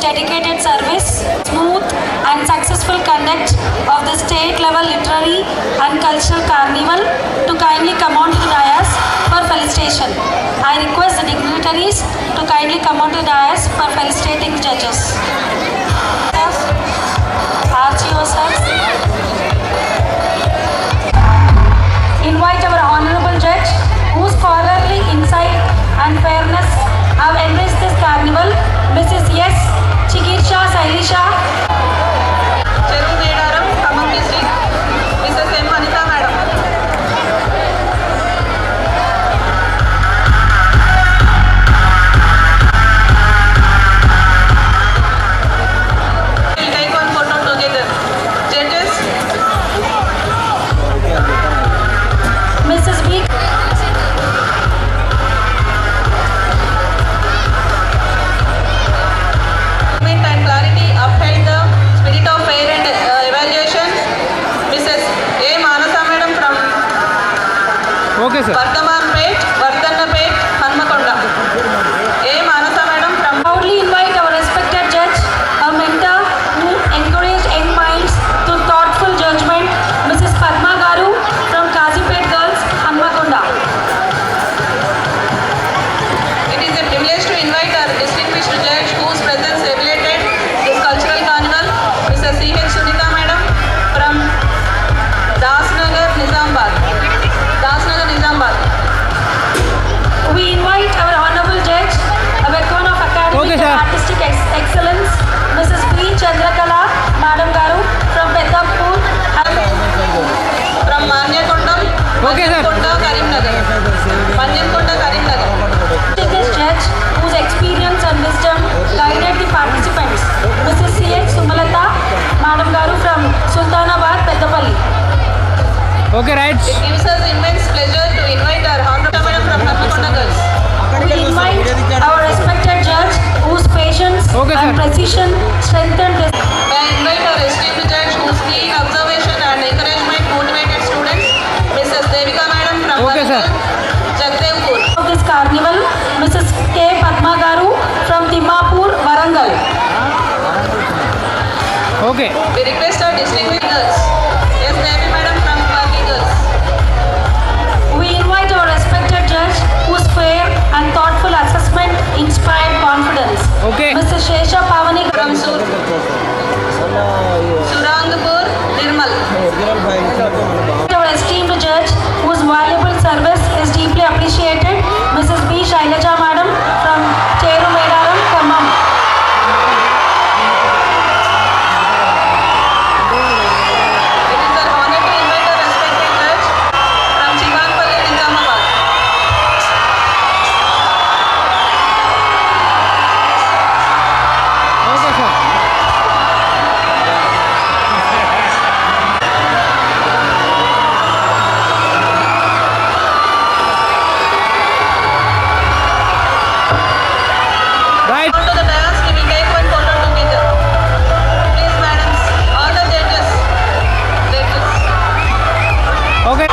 dedicated service, smooth and successful conduct of the state level literary and cultural carnival to kindly come on to the dais for felicitation. I request the dignitaries to kindly come on to the dais for felicitating the judges. RGO sirs. Invite our honorable judge, whose scholarly insight and fairness have enriched this carnival, Mrs. S. Chikirsha Sailisha. Cheru Medaram, Khammam District, Mrs. M. Anita Madam. We'll take one photo together. Judges. Mrs. B. And clarity upheld the spirit of fair and evaluation. Mrs. A. Manasa Madam from Vardhamanpet, Vardhanapet, Hanmakonda. A. Manasa Madam from. Proudly invite our respected judge, a mentor who encouraged young minds to thoughtful judgment, Mrs. Padma Garu from Kazipet Girls, Hanmakonda. It is a privilege to invite our distinguished judge whose presence regulated this cultural carnival, Mrs. C.H. Sunita Madam from Dasnagar, Nizamabad. Dasnagar, Nizamabad. We invite our honorable judge, a veteran of academic and artistic excellence, Mrs. B. Chandrakala Madam Garu from Peddapur, From Manyakondam, Manyakondda, Karimnagar. Manyakondda, Karimnagar. distinguished judge whose experience and wisdom guided the participants, Mrs. C.H. Sumalata Madam Garu from Sultanabad, Peddapalli. Okay, right. It gives us immense pleasure to invite our honorable madam from Hanmakonda Girls. We invite our respected judge whose patience and precision strengthened this. May I invite our esteemed judge whose keen observation and encouragement motivated students, Mrs. Devika Madam from Jagdevpur. Of this carnival, Mrs. K. Padma Garu from Timmapur, Warangal. Okay. We request our distinguished girls. Yes, Devi Madam from Parli Girls. We invite our respected judge whose fair and thoughtful assessment inspired confidence. Okay. Mrs. Shesha Pavani From Surangpur, Nirmal. Our esteemed judge whose valuable service is deeply appreciated, Mrs. B. Shailaja Madam from Cheru Medaram, Khammam. It is our honor to invite our respected judge from Chivanpalli, Nizamabad. Okay, sir. Right. On to the dais, we will take one photo together. Please, madams, all the judges. Okay.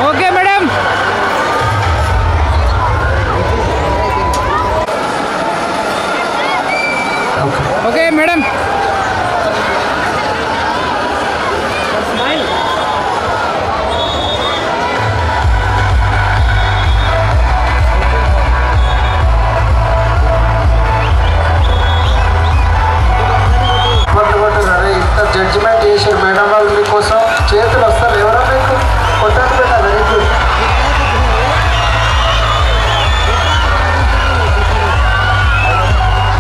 Okay, madam. Okay, madam. Smile. ఇంత judgement చేశారు madam వాళ్ళు మీకోసం చేతులు వస్తారు ఎవరో మీకు కొట్టండి పెట్టాలి very good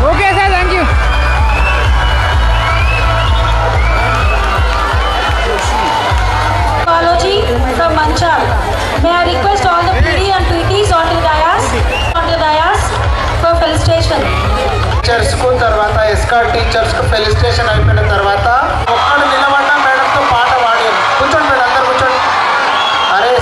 Okay, sir. Thank you. Apology from Manchal. May I request all the PD and PTs onto the dais for felicitation. టీచర్స్కు తర్వాత ఎస్కార్ టీచర్స్కు ఫెలిసిటేషన్ అయిపోయిన తర్వాత ఒక్కడు నిలబడ్డా మేడంతో పాట పాడారు. కూర్చోండి మేడం, అందరు కూర్చోండి. అరే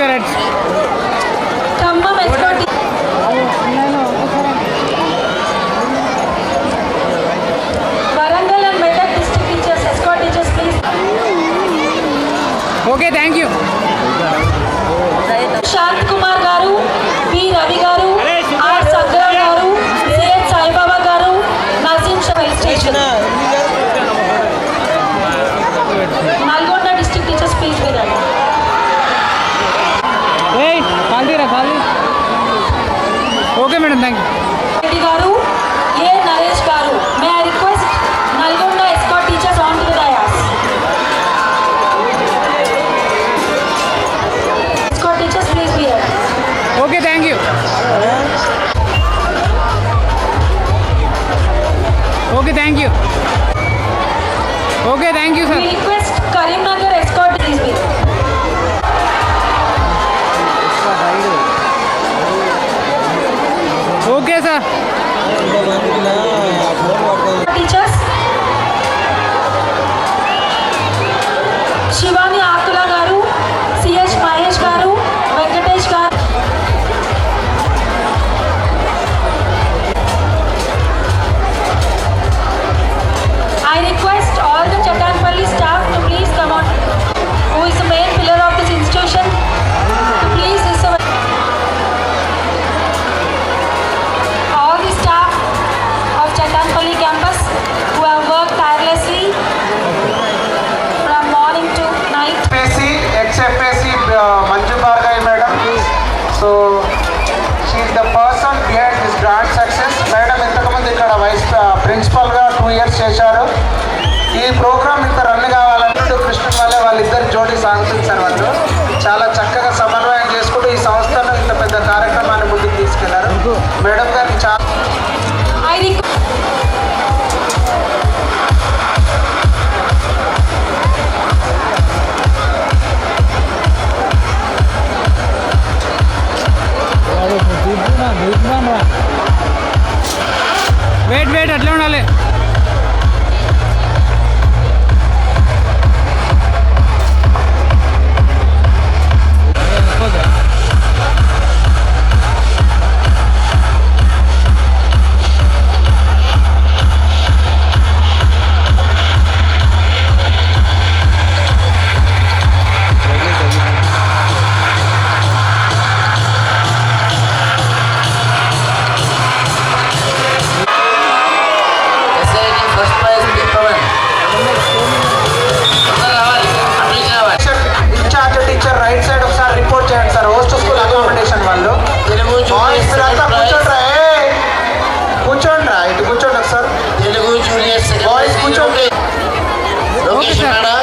okay right. Khammam escort Warangal and Medak district teachers escort teachers please. Okay thank you. Shanth Kumar garu, B Ravi గారు, ఆర్ సంగ్రామ్ గారు, సిఎన్ సాయిబాబా గారు, నజీం షఫల్ station Nalgonda district teachers please వినండి. ఏయ్ ఖాళీరా ఖాళీ. Okay madam thank you. Reddy garu, A Naresh garu, may I request Nalgonda escort teachers on to the dais. Escort teachers please be here. Okay thank you. Okay thank you. Okay thank you We sir. request Karimnagar escort please be. Okay sir. Teachers. Shivani Akula garu, CH Mahesh గారు, వెంకటేష్ గారు. I request all the Chatanpalli staff to please come on, who is the main pillar of this institution, to please receive. All the staff of Chatanpalli campus who have worked tirelessly from morning to night. FSC ex FSC Manju Bhargavi madam. So she's the person behind this grand success. Madam ఇంతకుముందు ఇక్కడ vice ప్రిన్సిపల్గా 2 years చేశారు. ఈ programme ఇంత run కావాలంటూ కృష్ణ వల్ల వాళ్ళిద్దరు జోడీ songs వాళ్ళు చాలా చక్కగా సమన్వయం చేసుకుంటూ ఈ సంస్థను ఇంత పెద్ద కార్యక్రమాన్ని ముందుకు తీసుకెళ్లారు. మేడం గారికి చాలా I request వెయిట్ వెయిట్ అట్లే ఉండాలి. First prize Pavan in charge teacher right side ఒకసారి రిపోర్ట్ చేయండి సార్. హోస్ట్ స్కూల్ అకామిడేషన్ వాళ్ళు తెలుగు బాయ్స్ జూనియర్ మీరంతా కూర్చోండి రా. కూర్చోండి రా, ఇటు కూర్చోండి ఒకసారి. తెలుగు జూనియర్ బాయ్స్ కూర్చోండి. లొకేషన్ ఉన్నాడా?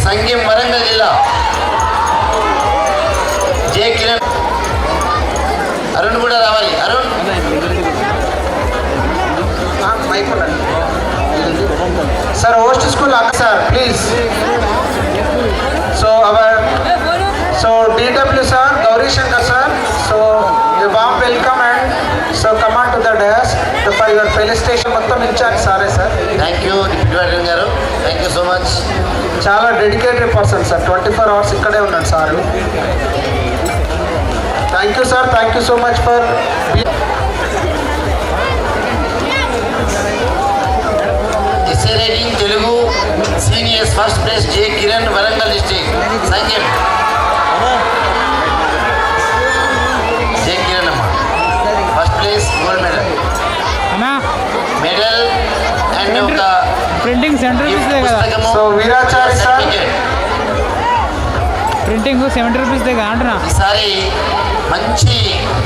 సంగీం వరంగల్ జిల్లా. జే కిరణ్ అరుణ్ కూడా రావాలి. అరుణ్ మైక్ ఉండండి sir. Host school sir please. So DW sir, Gauri Shankar sir. So A warm welcome and so command to the dais for your felicitation. మొత్తం ఇన్ఛార్జ్ సారే సార్. థ్యాంక్ యూ డిప్యూటీ గారు. Thank you so much. చాలా dedicated person sir. 24 hours ఇక్కడే ఉన్నాడు sir. Thank you sir. Thank you so much for essay writing Telugu seniors first place J Kiran Warangal district Sangem. J Kiran అమ్మ first place gold medal. అన్నా medal and ఒక printing centre రూపీస్దే కదా. పుస్తకము so Veerachari sir. Certificate. Printing 70 రూపీస్దే కదా అంటున్నా. ఈసారి మంచి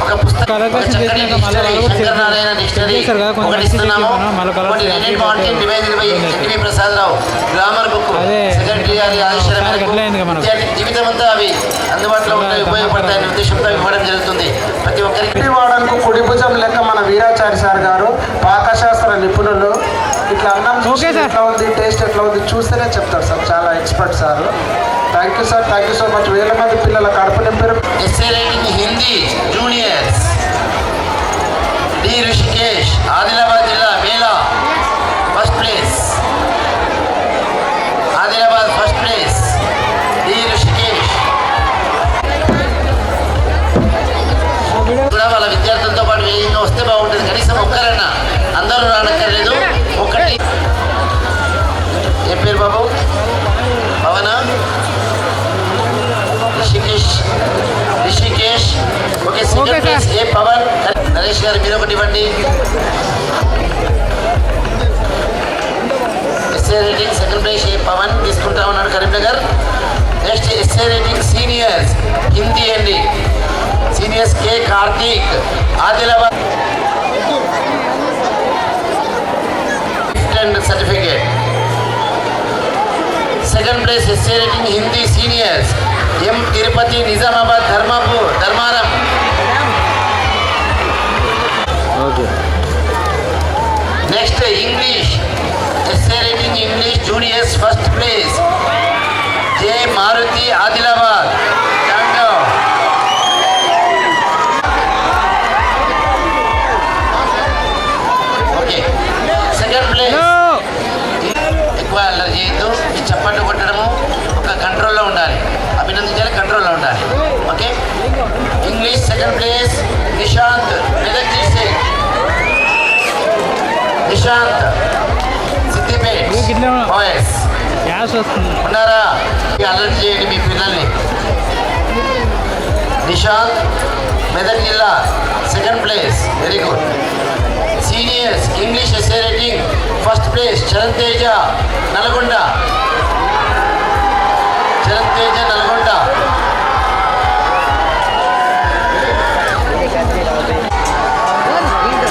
ఒక పుస్తకం, కలర్ ఒక క్లాస్ చక్కని చేసినాక మళ్ళీ డిక్షనరీ, వాళ్ళు కూడా శంకరనారాయణ డిక్షనరీ చేస్తారు కదా, కొంచెం ఒకటి మంచి ఇస్తున్నాము. చేసి మనం మళ్ళీ కలర్ ఒకటి చేసి ready content divided by N V Prasadarao grammar book అదే. సెక్రటరీ గారి ఆదేశాల ఒకసారి మేరకు అట్లే అయింది కదా మనకు. విద్యార్థి జీవితం అంతా అవి అందుబాటులో ఉంటాయి, ఉపయోగపడతాయనే ఉద్దేశంతో ఇవ్వడం జరుగుతుంది. ప్రతి ఒక్కరికి ఇంటి వాడకు కుడి భుజం లెక్క మన వీరాచారి సార్ గారు పాకశాస్త్ర నిపుణులు. ఇట్లా అన్నం చూసి ఓకే సార్. ఎట్లా ఉంది, టేస్ట్ ఎట్లా ఉంది చూస్తేనే చెప్తారు సార్. చాలా expert sir. Thank you sir. Thank you so much. వేల మంది పిల్లల కడుపు నింపారు. Essay writing Hindi juniors D Rishikesh Adilabad జిల్లా మేళా first place. Adilabad first place D Rishikesh. Pavan. Naresh garu మీరు ఒకటి ఇవ్వండి. Essay writing second place A Pavan తీసుకుంటా ఉన్నాడు Karimnagar. Next essay writing seniors Hindi అండి. Seniors K Karthik Adilabad certificate. Second place essay writing Hindi seniors M Tirupati Nizamabad Dharmaram. Next English essay writing English juniors first place J Maruthi Adilabad. Okay second place. ఎక్కువ అల్లరి చేయొద్దు. చప్పట్లు కొట్టడము ఒక కంట్రోల్లో ఉండాలి. అభినందించాలి, కంట్రోల్లో ఉండాలి. Okay English second place Nishanth Medak district. Nishanth Siddipet boys ఉన్నారా? అలర్ట్ చేయండి మీ పిల్లల్ని. నిశాంత్ మెదక్ జిల్లా second place, very good. Seniors English essay writing first place Charan Teja Nalgonda.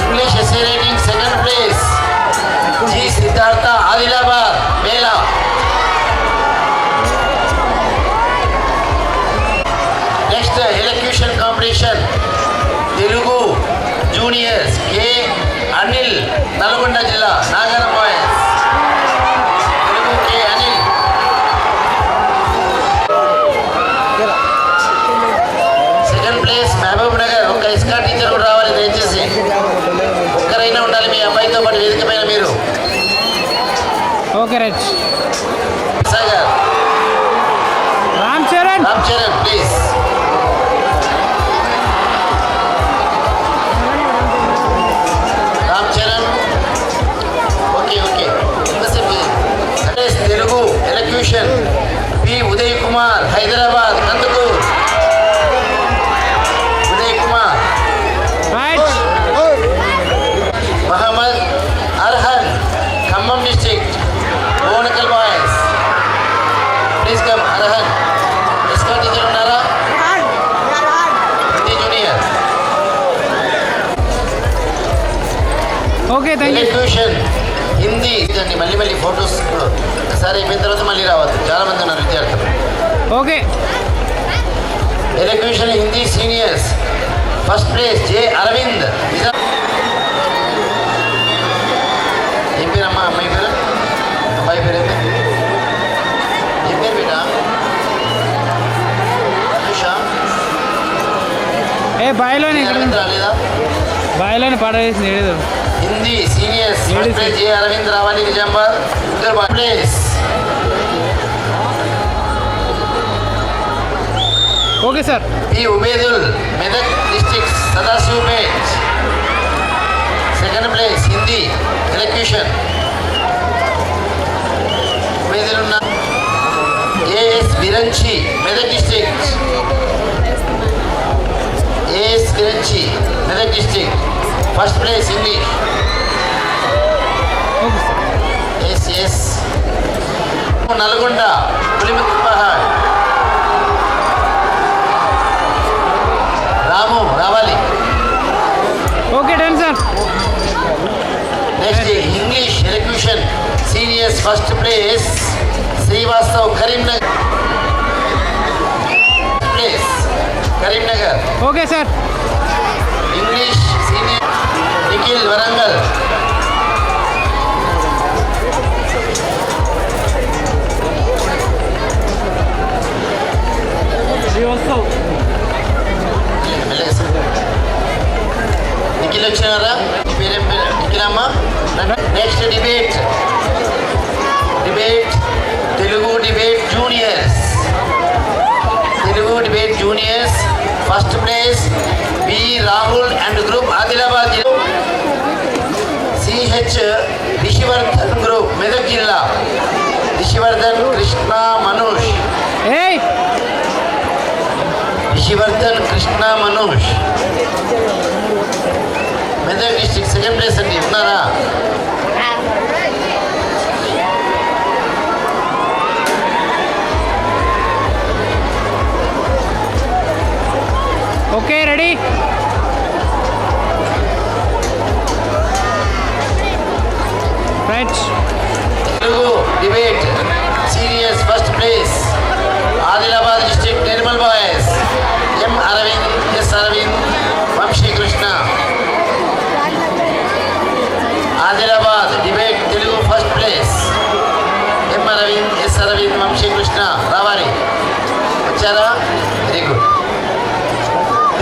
English essay writing second place G Siddhartha Adilabad మేళా. Next elocution competition Telugu juniors K Anil Nalgonda జిల్లా Nagar boys. Telugu K Anil. Second place Mahabubnagar. ఒక escort teacher కూడా రావాలి దయచేసి. ఒక్కరైనా ఉండాలి మీ అబ్బాయితో పాటు వేదిక పైన మీరు. Okay right. Sagar Ram Charan please. Ram Charan okay okay. Telugu elocution P Uday Kumar Hyderabad Kandukur. Uday Kumar. Mohammed Arhan Khammam district Bonakal boys. Please come Arhan. Escort teacher ఉన్నారా? Hindi junior. Okay thank you. Elocution Hindi ఇదండి. మళ్ళీ ఫొటోస్ ఇప్పుడు ఒకసారి అయిపోయిన తర్వాత మళ్ళీ రావద్దు. చాలా మంది ఉన్నారు విద్యార్థులు. Okay elocution Hindi seniors first place J Aravind. ఏం పేరమ్మా అమ్మాయి పేరు? అబ్బాయి పేరు ఏం పేరు? ఏం పేరు బేటా? అనుషా. ఏ బాయిలోనే అరవింద్ రాలేదా? బాయిలోనే పడేసింది ఏదో. Hindi seniors first place J Aravind రావాలి Nizamabad. Place okay sir. P Ubedul Medak district Sadasivpet. Second place Hindi elocution Ubedul ఉన్న AS Viranchi Medak district. AS Viranchi Medak district first place English. Okay sir. S Nalgonda Pulimuth Pahad. Ramu రావాలి. Okay done sir. Next English elocution seniors first place Srivastav Karimnagar. Place Karimnagar. Okay sir. English senior Nikhil Warangal. Nikhil వచ్చినారా? పేరేం పేరు? నిఖిలమ్మా. Next debate Telugu debate juniors first place B Rahul and group Adilabad. CH Rishivardhan group Medak జిల్లా. Rishivardhan Krishna Manoj. Harshavardhan Krishna Manoj. Medak district second place అండి. ఉన్నారా? Okay ready. Right. Telugu debate seniors first place Adilabad district Nirmal boys M Aravind, S Aravind, Vamshikrishna. Adilabad debate Telugu first place M Aravind, S Aravind, Vamshikrishna రావాలి. వచ్చారా? Very good.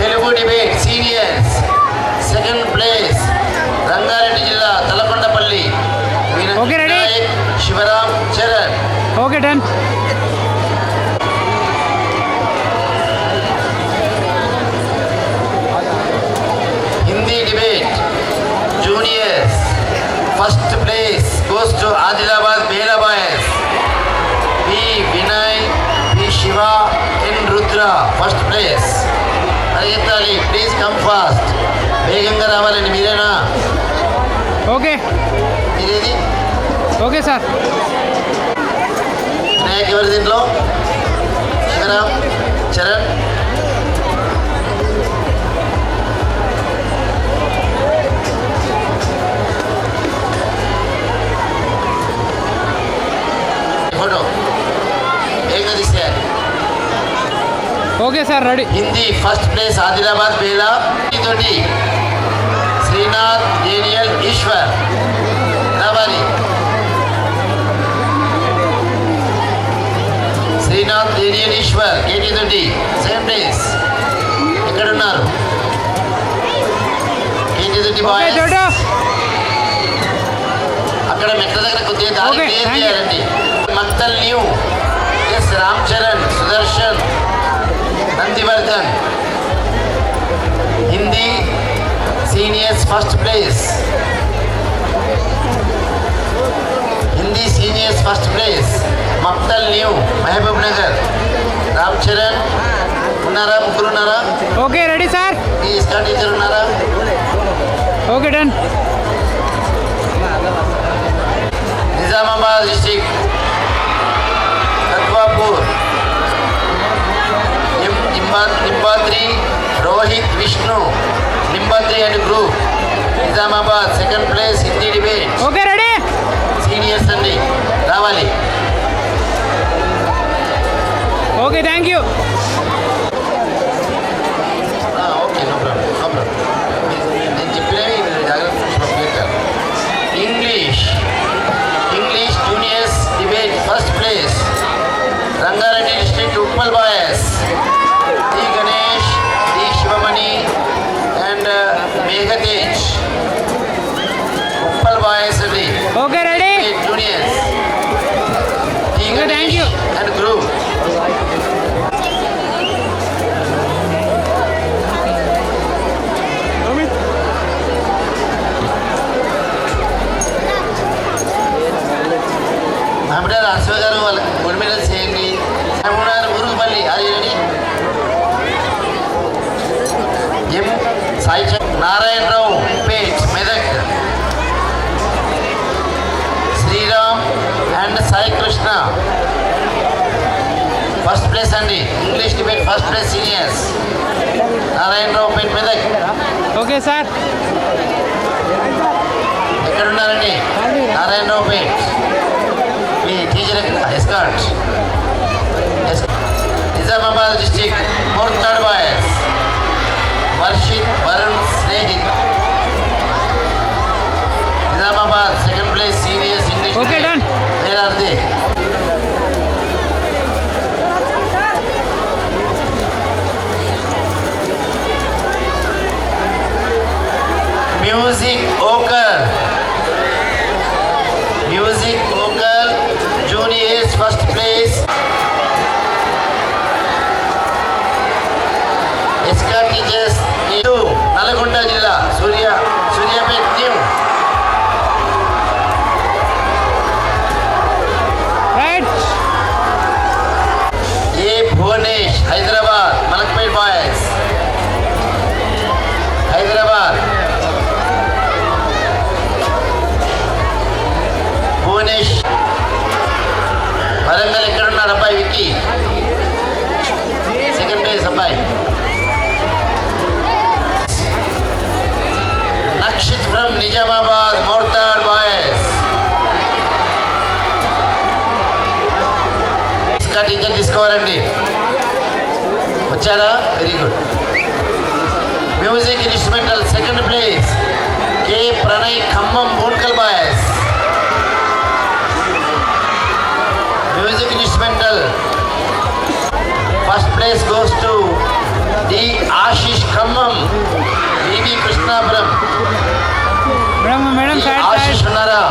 Telugu debate seniors second place Rangareddy జిల్లా Thalakondapalli Okay, ready? Sivaram Charan. Okay done. Hindi debate juniors first place goes to Adilabad Bela boys. P Vinay, P Shiva, N Rudra first place. పరిగెత్తాలి, please come fast. వేగంగా రావాలండి. మీరేనా? Okay మీరేది? Okay sir. Vinayak ఎవరు దీంట్లో? శివరాం చరణ్. ఫోటో వేగంగా తీసేయాలి. Okay sir ready. Hindi first place Adilabad Bela తోటి శ్రీనాథ్, డేనియల్, ఈశ్వర్ రావాలి. శ్రీనాథ్, డేనియల్, ఈశ్వర్ కేటీ తోటి సెకండ్ ప్లేస్. ఎక్కడున్నారు? కేటీ తోటి ఓకే బాయ్స్ చూడు. అక్కడ మెట్ల దగ్గర కొద్దిగా దారి Okay, క్లియర్ thank you. చేయాలండి. Makthal new, S Ram Charan, Sudarshan, Nandivardhan. Hindi seniors first place. Hindi seniors first place Makthal new, Mahabubnagar. Ram Charan ఉన్నారా? ముగ్గురు ఉన్నారా? Okay ready sir. ఈ ఇస్కా టీచర్ ఉన్నారా? Okay done. Nizamabad district Tatwapur Nimbadri, Rohit, Vishnu, Nimbadri and group. Nizamabad second place Hindi debate okay ready. Seniors అండి రావాలి. Okay thank you. Okay no problem, no problem. నేను చెప్పినవి మీరు జాగ్రత్త. English juniors debate first place Rangareddy district Uppal boys. D Ganesh, D Shivamani and Meghatej. Uppal boys అండి okay ready. Juniors. D Okay, thank Ganesh you. And group. Mahabubnagar Ashwa garu వాళ్ళకి gold medals చేయండి. మహబూబ్నగర్ మురుగుపల్లి అది M Sai Narayanraopet Medak. Sriram and Sai Krishna first place అండి. English debate first place seniors Narayanraopet Medak. Okay sir. ఎక్కడున్నారండి? Narayanraopet. మీ teacher escort. Nizamabad district fourth third boys Varshith, Varun, Snehith. Nizamabad second place seniors English. Okay, done. Where are they? Music vocal juniors first place very good. Music instrumental second place K Pranay Khammam Bonakal boys. Music instrumental first place goes to D Ashish Khammam BB Krishnapuram. Madam side Ashish ఉన్నారా?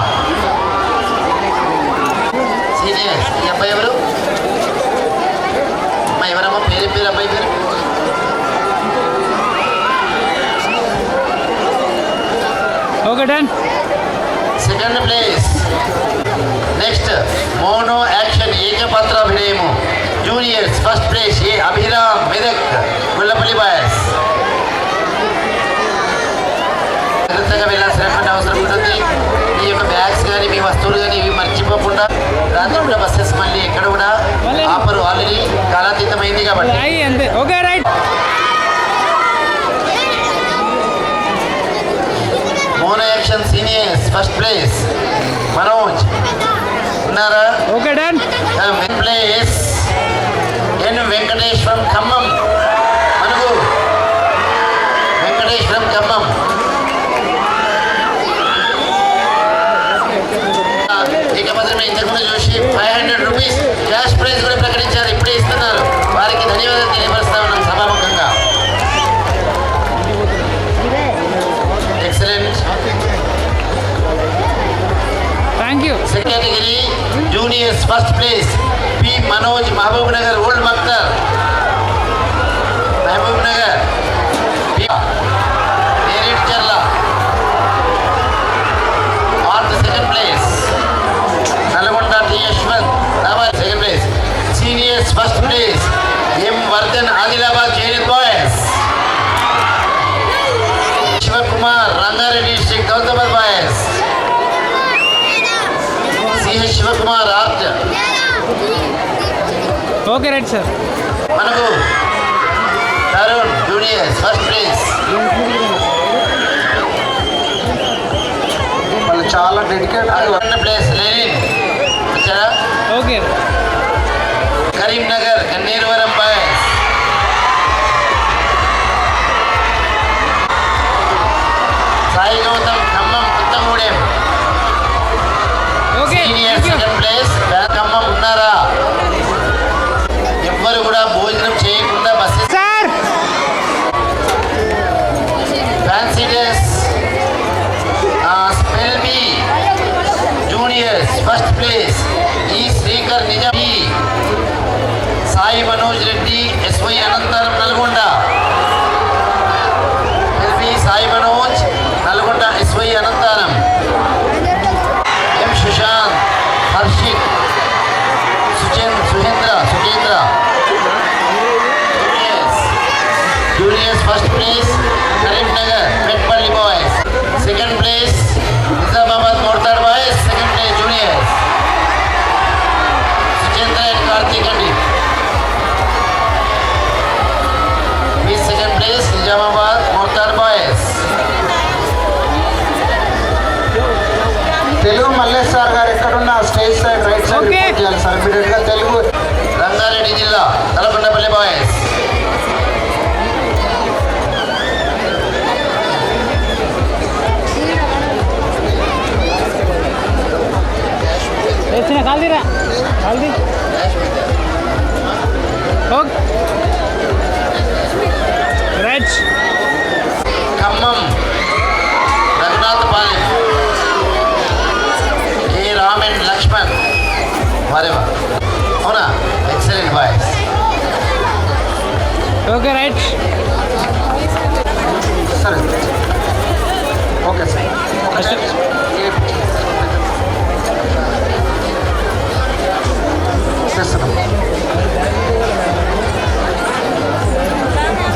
Seniors. ఈ అబ్బాయి ఎవరు? అమ్మా ఎవరమ్మా? పేరు అబ్బాయి పేరు? Okay done. Second place next mono action ఏకపాత్రాభినయము juniors first place A Abhiram Medak Gullapalli boys. జాగ్రత్తగా వెళ్ళాల్సినటువంటి అవసరం ఉంటుంది. మీ యొక్క బ్యాగ్స్ కానీ మీ వస్తువులు కానీ ఇవి మర్చిపోకుండా రాత్రి కూడా బస్సెస్ మళ్ళీ ఎక్కడ కూడా ఆపరు. ఆల్రెడీ కాలాతీతమైంది కాబట్టి. అంతే. Okay right. Mono action seniors first place Manoj ఉన్నారా? Okay done. Place N Venkateshwaram Khammam మనకు వెంకటేశ్వరం ఖమ్మం. ఇకపోతే ఇంతకుముందు చూసి 500 రూపీస్ క్యాష్ ప్రైజ్ కూడా ప్రకటించారు. ఇప్పుడే ఇస్తున్నారు. వారికి ధన్యవాదాలు తెలియపరుస్తా ఉన్నాం సభాముఖంగా. Excellent. Thank you. Second category juniors first place P Manoj Mahabubnagar old Maktar Mahabubnagar Neredcherla. On the second place Nalgonda T Yashwant second place. Seniors first place M Vardhan Adilabad Jain boys. Shivakumar Rangareddy district Gautamabad boys. CH Shivakumar art. Okay right sir. మనకు Tarun juniors first place. వాళ్ళు చాలా dedicate. Second place Lenin వచ్చారా? Okay. Karimnagar Kanniruvaram boys. Sai Gautam Khammam Kothagudem. Okay. Senior second place Khammam ఉన్నారా? ఎవ్వరు కూడా భోజనం చేయకుండా buses sir. Fancy dress spell bee juniors first place ఈ Srikar Nizami Sai Manoj Reddy SY Anantharam Nalgonda. LB Sai Manoj Nalgonda SY Anantharam. M Sushant Harshit Suchendra juniors first place Karimnagar Metpalli boys. Second place Nizamabad Morthad boys. Second place juniors Suchendra and Karthik అండి. మీ second place Nizamabad Morthad boys. Telugu Mallesh sir గారు ఎక్కడున్నా stage side right side Okay. Report చేయాలి sir ఇమీడియట్గా. తెలుగు రంగారెడ్డి జిల్లా Talakondapalli boys. వచ్చిన కాల్దీరా కాల్దీ. Okay right. Khammam Raghunathapalem K Ram and Lakshman వారేవా అవునా? Excellent boys. Okay right. సరే ఓకే సార్. చేస్తున్నాం.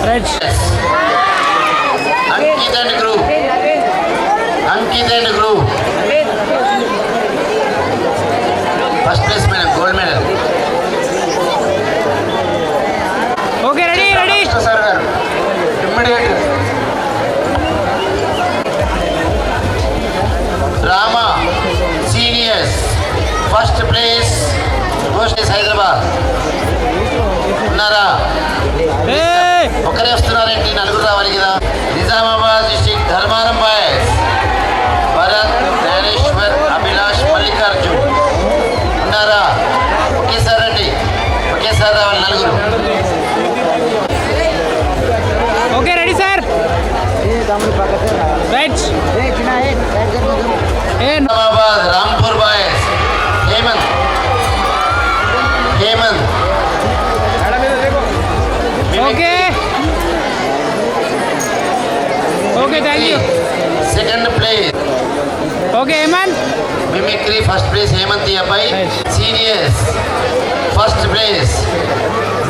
Right. Ankit and group. Ankit and group first place madam gold medal. Okay ready ready. Sir గారు immediate. Drama seniors first place Hyderabad ఉన్నారా? ఏ ఒకరే వస్తున్నారేంటి? నలుగురు రావాలి కదా. నిజామాబాద్ డిస్ట్రిక్ట్ ధర్మారం బాయ్స్ భరత్, జ్ఞానేశ్వర్, అభిలాష్, మల్లికార్జున్ ఉన్నారా? ఒకేసారి రండి, ఒకేసారి రావాలి నలుగురు. Okay ready sir right Nizamabad Rampur boys Hemant, Hemant. Okay okay thank you second place okay Hemant mimicry first place Hemant ఈ అబ్బాయి. Seniors first place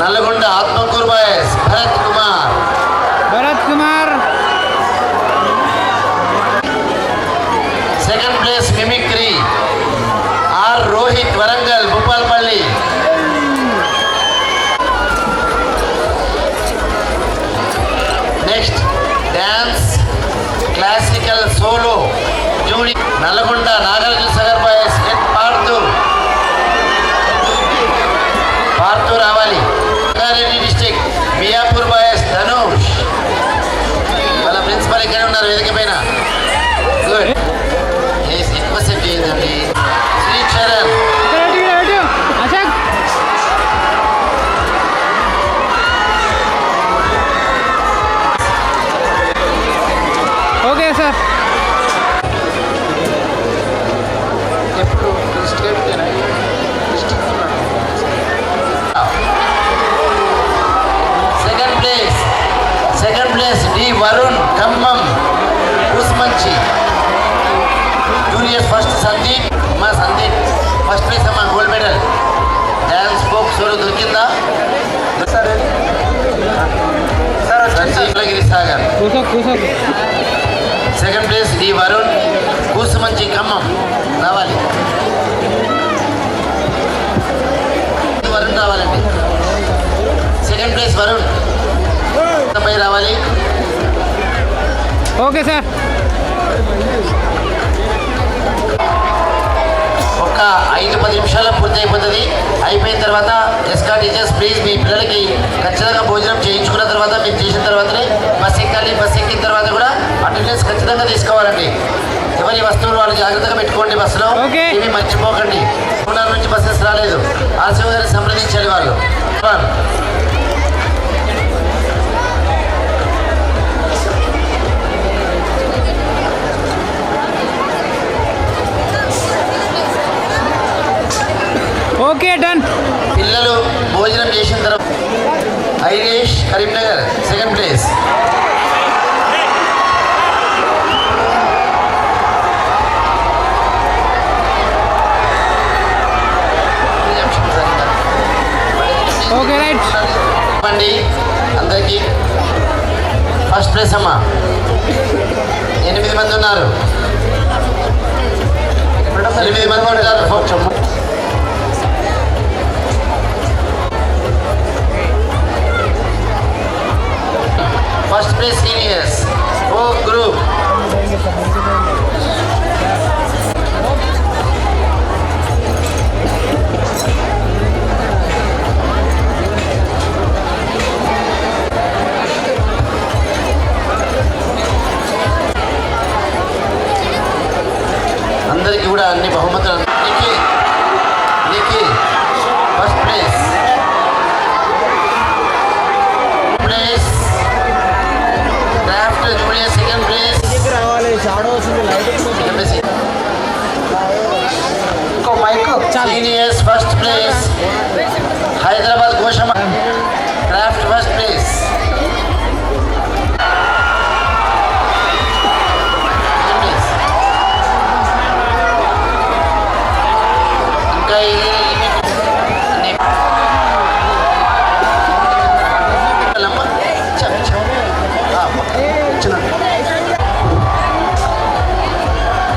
Nalgonda Atmakur boys Bharat Kumar. Bharat Kumar second place mimicry R Rohit Warangal Bhupalpally. Next dance classical solo జూడి నల్గొండ నాగార్జున సాగర్ బాయ్స్ పార్తూర్. పార్తూర్ రావాలి. Rangareddy district Miyapur boys Dhanush. వాళ్ళ ప్రిన్సిపల్ ఇక్కడ ఉన్నారు వేదిక పైన. Good. ఎక్కువ సెట్ చేయండి. శ్రీ చరణ్. అశోక్ ఓకే సార్ ఎప్పుడు state second place D Varun Khammam Kusumanchi. Juniors first Sandeep. మా సందీప్ ఫస్ట్ ప్లేస్ అమ్మా, gold medal. Dance folk solo దొరికిందా? సార్ శివగిరి సాగర్. కూసో second place D Varun Kusumanchi Khammam రావాలి. వరుణ్ రావాలండి. సెకండ్ ప్లేస్ వరుణ్ అబ్బాయి రావాలి. ఓకే సార్ ఒక 5-10 నిమిషాల్లో పూర్తి అయిపోతుంది. అయిపోయిన తర్వాత ఎస్కా టీచర్స్ ప్లీజ్ మీ పిల్లలకి ఖచ్చితంగా భోజనం చేయించుకున్న తర్వాత మీరు చేసిన తర్వాతనే బస్ ఎక్కాలి. బస్ ఎక్కిన తర్వాత కూడా అటెండెన్స్ ఖచ్చితంగా తీసుకోవాలండి. ఎవరి వస్తువులు వాళ్ళు జాగ్రత్తగా పెట్టుకోండి బస్సులో. Okay. ఇవి మర్చిపోకండి. పూనార్ నుంచి బస్సెస్ రాలేదు. ఆర్సీఓ గారిని సంప్రదించాలి వాళ్ళు. ఓకే డన్ పిల్లలు భోజనం చేసిన తర్వాత ఐరేష్ Karimnagar second place. Okay right చెప్పండి అందరికీ. ఫస్ట్ ప్లేస్ అమ్మా 8 మంది ఉన్నారు. 8 మంది ఉంటారు. ఫస్ట్ ప్లేస్ సీనియర్స్ ఓ గ్రూప్. అందరికీ కూడా అన్ని బహుమతులు. Nikhil first place. Place craft junior second place. ఇంకో mic. Seniors first place Hyderabad గోషమ క్రాఫ్ట్ ఫస్ట్ ప్లేస్. ఇంకా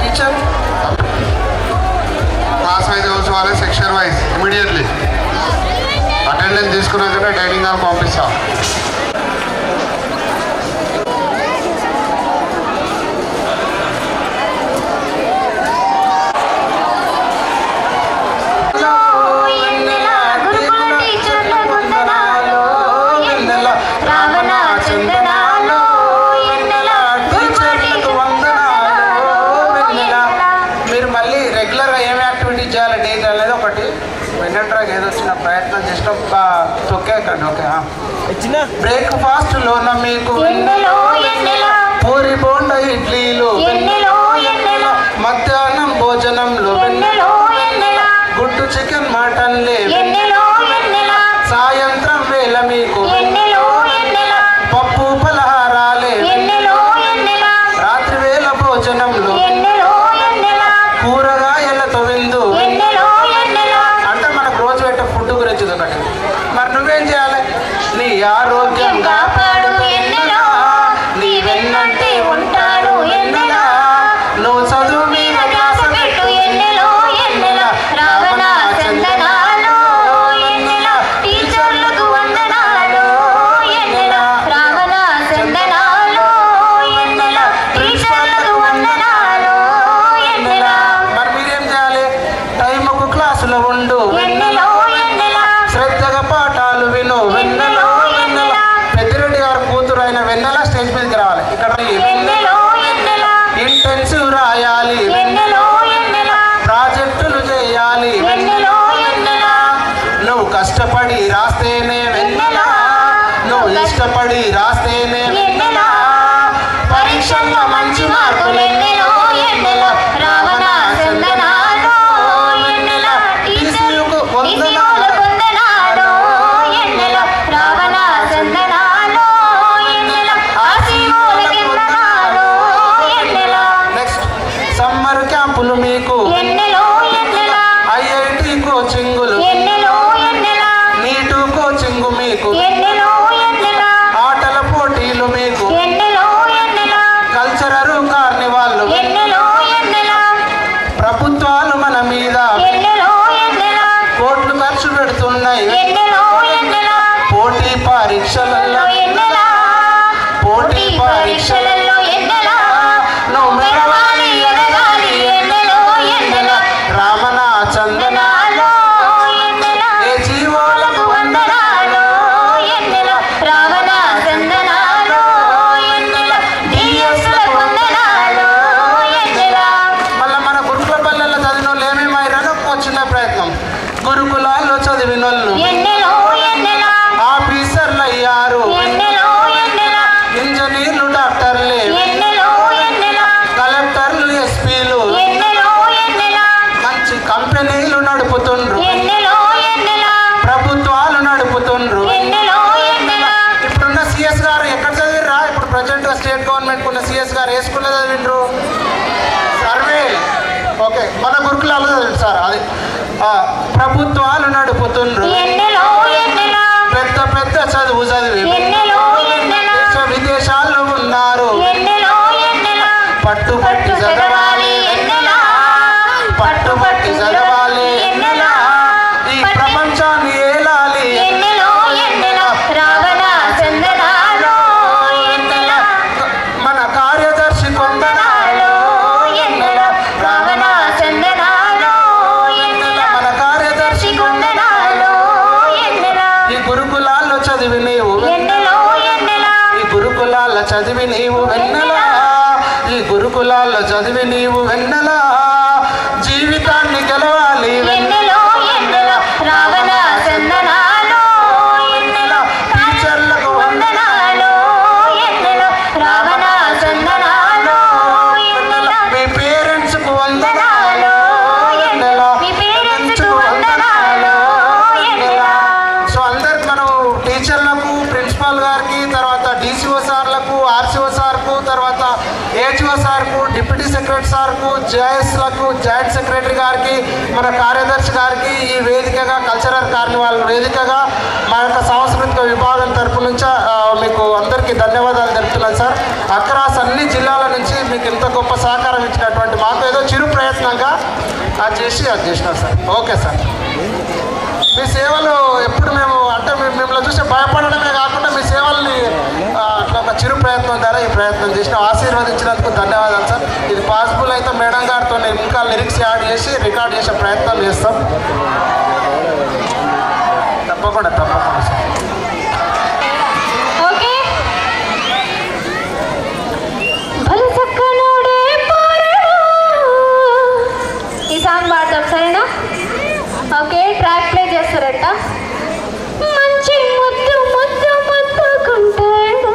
टीचर क्लास वाइज చూసుకోవాలి సెక్షన్ వైజ్ ఇమీడియట్లీ అటెండెన్స్ తీసుకున్నాకనే డైనింగ్ హాల్ పంపిస్తా. రావణ టిఫిన్లోన మీకు ఎన్నెలో ఎన్నెల పూరి బోండ ఇడ్లీలు ఎన్నెలో ఎన్నెల మధ్యాహ్నం భోజనంలో ఎన్నెలో ఎన్నెల గుడ్డు చికెన్ మటన్లే ఎన్నెలో ఎన్నెల సాయంత్రం వేళ మీకు ఎన్నెలో ఎన్నెల పప్పు పలహారాలే ఎన్నెలో ఎన్నెల రాత్రి వేళ భోజనంలో ఎన్నెలో ఎన్నెల కూరగాయలతో విందు ఎన్నెలో ఎన్నెల అంటే మనకు రోజు పెట్టే ఫుడ్ గురించి ఇది ఒకటి. మరి నువ్వేం చేయాలి? నీ ఆరోగ్యం కాపాడు ఎన్నెలో నీ వెన్నంటే ఉంటాడు ఎన్నెలా నువ్వు చదువు మీద ధ్యాస పెట్టు ఎన్నెలో ఎన్నెల రావణ చందనాలు ఎన్నెల టీచర్లకు వందనాలు ఎన్నెల రావణ చందనాలు ఎన్నెల టీచర్లకు వందనాలు ఎన్నెల మరి మీరేం చేయాలి? టైంకు క్లాసులో ఉండు ఎన్నెలో ఎన్నెల శ్రద్ధగా పాఠాలు విను ఎన్నెలో ఎన్నెల పెద్దిరెడ్డి గారు కూతురు అయిన వెన్నెల స్టేజ్ మీదకి రావాలి. ఇక్కడ ఎన్నెలో ఎన్నెల ఇంటెన్సివ్ రాయాలి, ఎన్నెలో ఎన్నెల ప్రాజెక్టులు చేయాలి. ఎన్నెలో ఎన్నెల నువ్వు కష్టపడి రాస్తేనే వెన్నెల, నువ్వు ఇష్టపడి రాస్తేనే ఎన్నెల పరీక్షల్లో మంచి మార్కులు ఎన్నెలో ఎన్నెల రావణ చందనాలు ఎన్నెల టీచర్లకు వందనాలు ఎన్నెల రావణ చందనాలు ఎన్నెల ఆశీర్వాదకి వందనాలు ఎన్నెల నెక్స్ట్ సమ్మర్ క్యాంపులు మీకు ఎన్నెలో ఎన్నెల ఐఐటి కోచింగులు ఎన్నెలో ఎన్నెల నీటు కోచింగు మీకు ఎన్నెలో ఎన్నెల ఆటల పోటీలు మీకు ఎన్నెలో ఎన్నెల కల్చరల్ కార్నివాళ్ళు ఎన్నెలో ఎన్నెల ప్రభుత్వాలు మన మీద ఎన్నెలో ఎన్నెల కోట్లు ఖర్చు పెడుతున్నాయి ఎన్నెలో ఎన్నెల పోటీ పరీక్షలలో ఎన్నెల పోటీ పరీక్షలలో ఎన్నెల నువ్వు మెరవాలి ఎదగాలి ఎన్నెలో ఎన్నెల రామన చందన వందనాలు ఎన్నెల ఏ జీవోలకు వందనాలు ఎన్నెల రావణ చందనాలు ఎన్నెల డిఎస్లకు వందనాలు ఎన్నెల మళ్ళీ మన గురుకుల పల్లెల్లో చదివిన వాళ్ళు ఏమేమైనా వచ్చిన ప్రయత్నం గురుకులాల్లో చదివిన వాళ్ళు ఎన్నెలో ఎన్నెల ఆఫీసర్లు అయ్యారు, ఎన్నెలో ఎన్నెల ఇంజనీర్లు డాక్టర్లే, ఎన్నెలో ఎన్నెల కలెక్టర్లు ఎస్పీలు ఎన్నెలో ఎన్నెల మంచి కంపెనీలు నడుపుతుండ్రు, ఎన్నెలో ఎన్నెల ప్రభుత్వాలు నడుపుతుండ్రు. ఎన్నెలో ఎన్నెల ఇప్పుడున్న సిఎస్ గారు ఎక్కడ చదివిరా? ఇప్పుడు ప్రజెంట్ స్టేట్ గవర్నమెంట్ ఉన్న సిఎస్ గారు ఏ స్కూల్లో చదివిండ్రు? సర్వే ఓకే, మన గురుకులాల్లో చదివింది సార్. అది ప్రభుత్వాలు నడుపుతుండ్రు, ఎన్నెలో ఎన్నెల పెద్ద పెద్ద చదువు చదివి ఎన్నెలో ఎన్నెల దేశ విదేశాల్లో ఉన్నారు. ఎన్నెలో ఎన్నెల పట్టుబట్టి చదవాలి ఎన్నెల పట్టుబట్టి చదవాలి ఎన్నెల ఈ ప్రపంచాన్ని ఏలాలి ఎన్నెలో ఎన్నెల రావణ చందనాలు ఎన్నెల మన కార్యదర్శి కొందనాలు ఎన్నెల రావణ చందనాలు ఎన్నెల మన కార్యదర్శి కొందనాలు ఎన్నెల ఈ గురుకులాల్లో చదివి నీవు ఎన్నెలో ఎన్నెల ఈ గురుకులాల్లో చదివి నీవు వెన్నెల, ఈ గురుకులాల్లో చదివి నీవు వెన్నెల జీవితాన్ని గెలవాలి ఎన్నెలో ఎన్నెల రావణ చందనాలు ఎన్నెల టీచర్లకు వందనాలు ఎన్నెల రావణ చందనాలు ఎన్నెల మీ పేరెంట్స్ కు వందనాలు వందనాలు ఎన్నెల మీ పేరెంట్స్ వందనాలు ఎన్నెల సో అందరికి మనం టీచర్లకు ప్రిన్సిపాల్ గారికి తర్వాత డిసిఓ సార్లకు ఆర్సిఓ సార్కు తర్వాత ఏజిఓ సార్కు డిప్యూటీ సెక్రటరీ సార్కు జేఎస్లకు జాయింట్ సెక్రటరీ గారికి మన కార్యదర్శి గారికి ఈ వేదికగా కల్చరల్ కార్నివాల్ వేదికగా మా యొక్క సాంస్కృతిక విభాగం తరపు నుంచి మీకు అందరికీ ధన్యవాదాలు తెలుపుతున్నాను సార్. అక్రాస్ అన్ని జిల్లాల నుంచి మీకు ఇంత గొప్ప సహకారం ఇచ్చినటువంటి మాకు ఏదో చిరు ప్రయత్నంగా అది చేసినాం సార్. ఓకే సార్, మీ సేవలు ఎప్పుడు మేము అంటే మిమ్మల్ని చూసి భయపడడమే కాకుండా మీ సేవల్ని అట్లా ఒక చిరు ప్రయత్నం ద్వారా ఈ ప్రయత్నం చేసిన ఆశీర్వదించినందుకు ధన్యవాదాలు సార్. ఇది పాసిబుల్ అయితే మేడం గారితో ఇంకా లిరిక్స్ యాడ్ చేసి రికార్డ్ చేసే ప్రయత్నం చేస్తాం. తప్పకుండా తప్పకుండా సార్. ఓకే భలే చక్కనోడే పారడు ఈ సాంగ్ పాడతాం సరేనా? ఓకే ట్రాక్ ప్లే చేస్తారట. మంచి ముద్దు ముద్దు ముద్దుకుంటాడు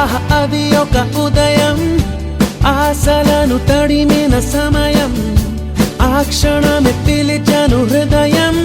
ఆహా అది ఒక ఉదయం, ఆశలను తడిమిన సమయం, ఆ క్షణమే పిలిచాను హృదయం.